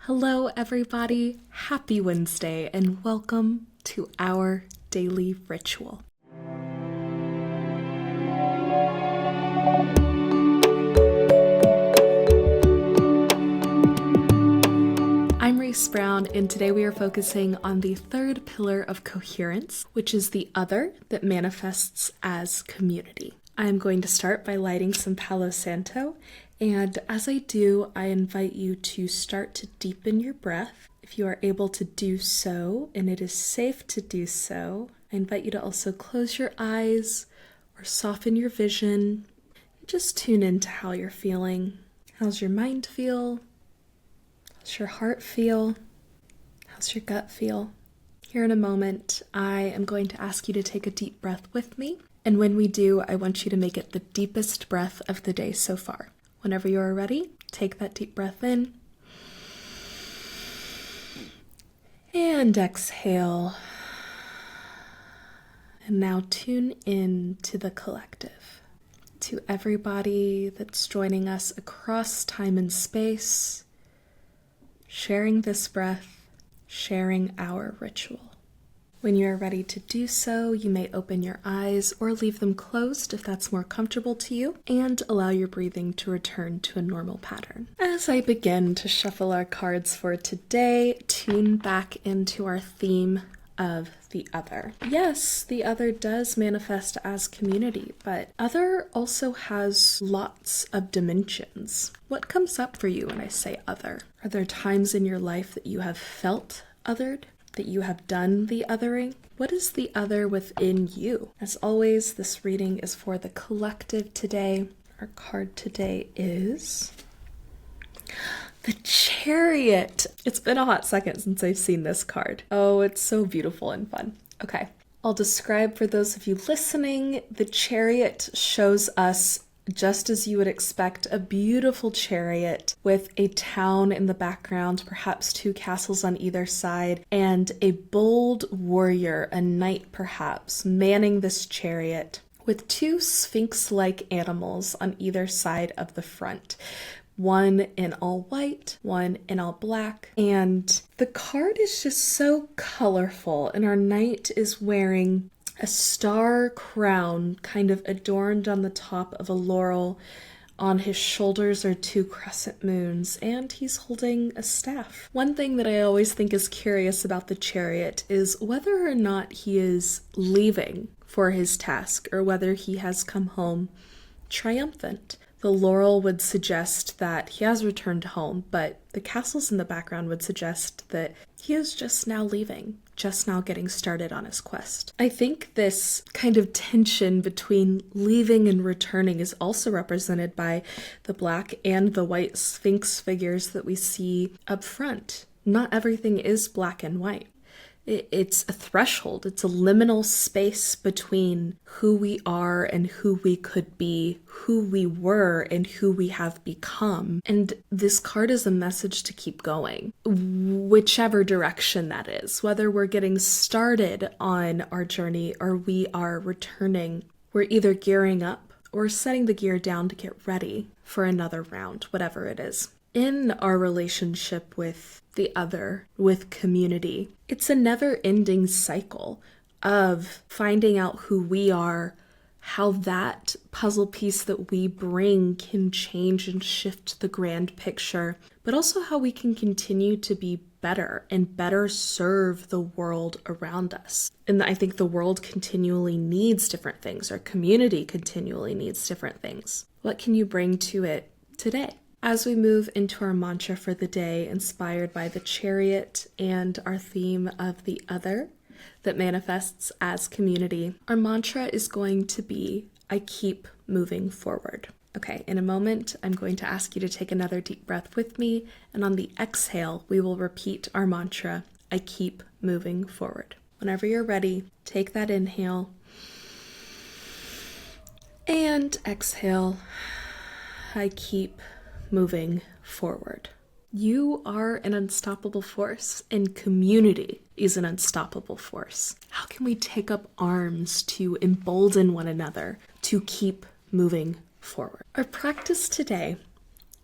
Hello, everybody. Happy Wednesday, and welcome to our daily ritual. I'm Reese Brown, and today we are focusing on the third pillar of coherence, which is the other that manifests as community. I'm going to start by lighting some Palo Santo, and as I do, I invite you to start to deepen your breath. If you are able to do so, and it is safe to do so, I invite you to also close your eyes or soften your vision. Just tune into how you're feeling. How's your mind feel? How's your heart feel? How's your gut feel? Here in a moment, I am going to ask you to take a deep breath with me. And when we do, I want you to make it the deepest breath of the day so far. Whenever you are ready, take that deep breath in. And exhale. And now tune in to the collective, to everybody that's joining us across time and space, sharing this breath, sharing our ritual. When you are ready to do so, you may open your eyes or leave them closed if that's more comfortable to you, and allow your breathing to return to a normal pattern. As I begin to shuffle our cards for today, tune back into our theme of the other. Yes, the other does manifest as community, but other also has lots of dimensions. What comes up for you when I say other? Are there times in your life that you have felt othered? That you have done the othering? What is the other within you? As always, this reading is for the collective today. Our card today is the Chariot. It's been a hot second since I've seen this card. Oh, it's so beautiful and fun. Okay, I'll describe for those of you listening. The Chariot shows us, just as you would expect, a beautiful chariot with a town in the background, perhaps two castles on either side, and a bold warrior, a knight perhaps, manning this chariot with two sphinx-like animals on either side of the front. One in all white, one in all black. And the card is just so colorful, and our knight is wearing a star crown kind of adorned on the top of a laurel. On his shoulders are two crescent moons, and he's holding a staff. One thing that I always think is curious about the Chariot is whether or not he is leaving for his task, or whether he has come home triumphant. The laurel would suggest that he has returned home, but the castles in the background would suggest that he is just now leaving, just now getting started on his quest. I think this kind of tension between leaving and returning is also represented by the black and the white sphinx figures that we see up front. Not everything is black and white. It's a threshold. It's a liminal space between who we are and who we could be, who we were and who we have become. And this card is a message to keep going, whichever direction that is, whether we're getting started on our journey or we are returning. We're either gearing up or setting the gear down to get ready for another round, whatever it is. In our relationship with the other, with community, it's a never-ending cycle of finding out who we are, how that puzzle piece that we bring can change and shift the grand picture, but also how we can continue to be better and better serve the world around us. And I think the world continually needs different things. Our community continually needs different things. What can you bring to it today? As we move into our mantra for the day, inspired by the Chariot and our theme of the other that manifests as community, our mantra is going to be, I keep moving forward. Okay, in a moment, I'm going to ask you to take another deep breath with me, and on the exhale, we will repeat our mantra, I keep moving forward. Whenever you're ready, take that inhale and exhale. I keep moving forward. You are an unstoppable force, and community is an unstoppable force. How can we take up arms to embolden one another to keep moving forward? Our practice today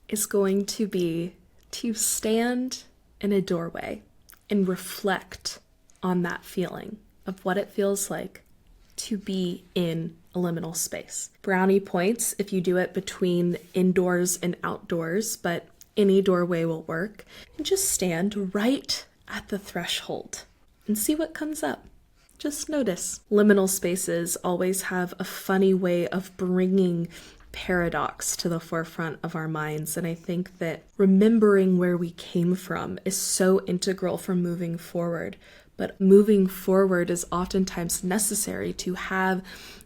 is going to be to stand in a doorway and reflect on that feeling of what it feels like to be in a liminal space. Brownie points if you do it between indoors and outdoors, but any doorway will work. And just stand right at the threshold and see what comes up. Just notice. Liminal spaces always have a funny way of bringing paradox to the forefront of our minds. And I think that remembering where we came from is so integral for moving forward. But moving forward is oftentimes necessary to have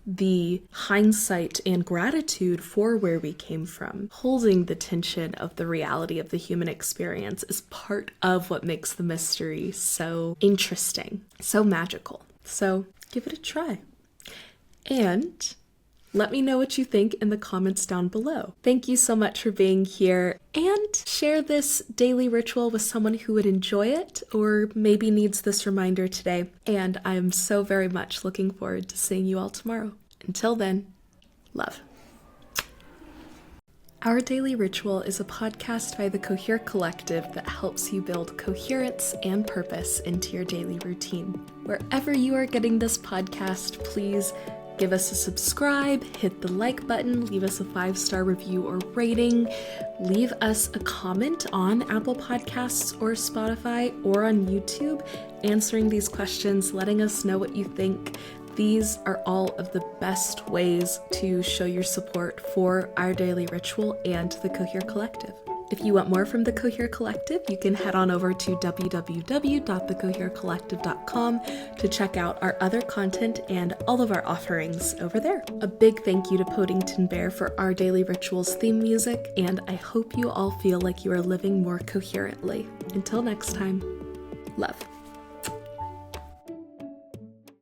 the hindsight and gratitude for where we came from. Holding the tension of the reality of the human experience is part of what makes the mystery so interesting, so magical. So give it a try. And let me know what you think in the comments down below. Thank you so much for being here, and share this daily ritual with someone who would enjoy it or maybe needs this reminder today. And I'm so very much looking forward to seeing you all tomorrow. Until then, love. Our Daily Ritual is a podcast by the Cohere Collective that helps you build coherence and purpose into your daily routine. Wherever you are getting this podcast, please give us a subscribe, hit the like button, leave us a 5-star review or rating, leave us a comment on Apple Podcasts or Spotify or on YouTube, answering these questions, letting us know what you think. These are all of the best ways to show your support for our daily ritual and the Cohere Collective. If you want more from the Cohere Collective, you can head on over to www.thecoherecollective.com to check out our other content and all of our offerings over there. A big thank you to Podington Bear for our Daily Rituals theme music, and I hope you all feel like you are living more coherently. Until next time, love.